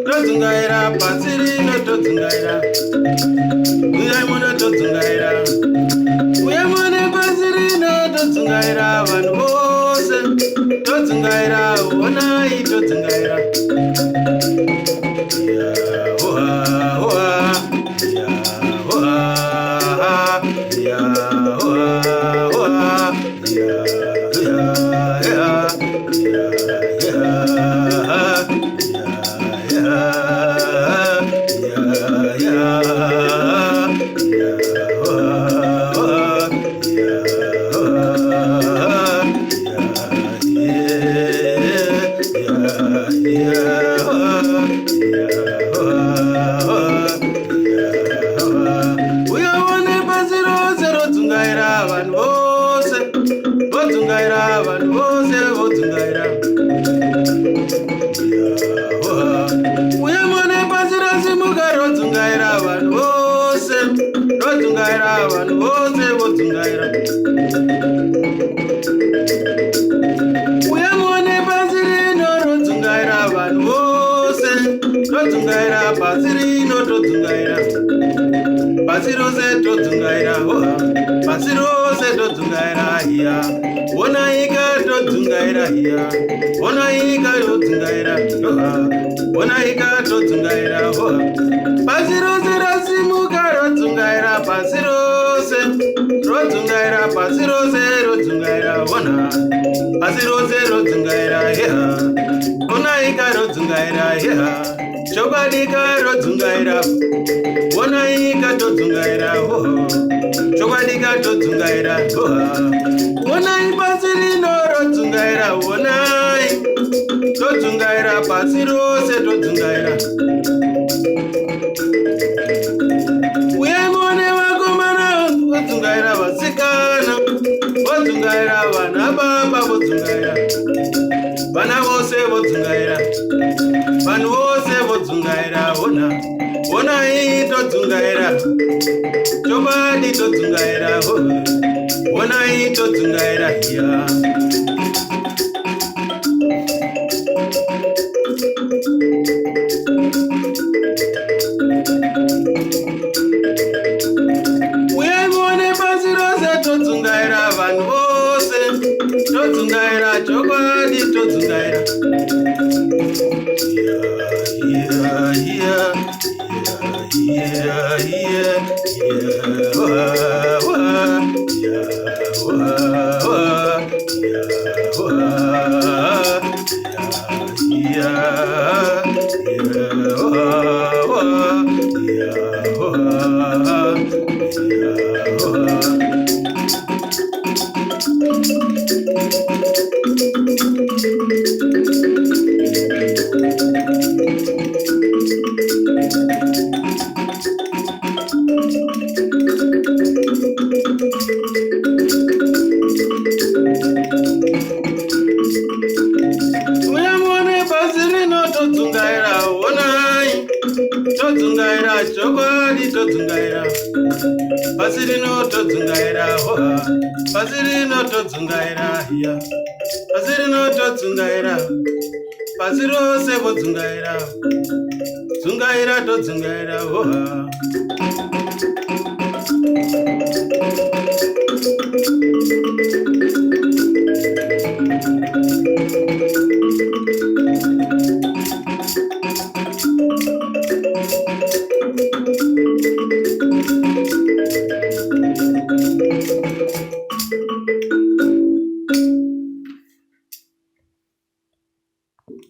Todungaira, pasirino todungaira. Uyamuna todungaira. Uyamuna pasirino todungaira. Vanhu vose todungaira. Onai todungaira. Ya oha oha. Ya oha ya oha oha. Ya ya ya ya ya. Pasirose todungaira, pasirose todungaira hiya. Onaika todungaira hiya. Onaika todungaira, onaika todungaira. Pasirose rasimuka todungaira, pasirose todungaira, pasirose todungaira. Ona pasirose todungaira hiya. Onaika todungaira hiya. Chokadika todungaira. Onaika todungaira, chokadika todungaira, onai pasirino todungaira, onai todungaira, pasirose todungaira. Uyamone vakomana todungaira, vasikana todungaira, vana baba todungaira, vana vose todungaira, vanhu vose todungaira, onai todungaira, chobadi todungaira, onai todungaira hiya. Uyamone pasirose todungaira, vanhu vose todungaira, chobadi todungaira. Yeah, yeah. Yeah, yeah, yeah, chokadi todungaira, pasirino todungaira, pasirino todungaira hiya, pasirino todungaira, pasirose todungaira, todungaira todungaira.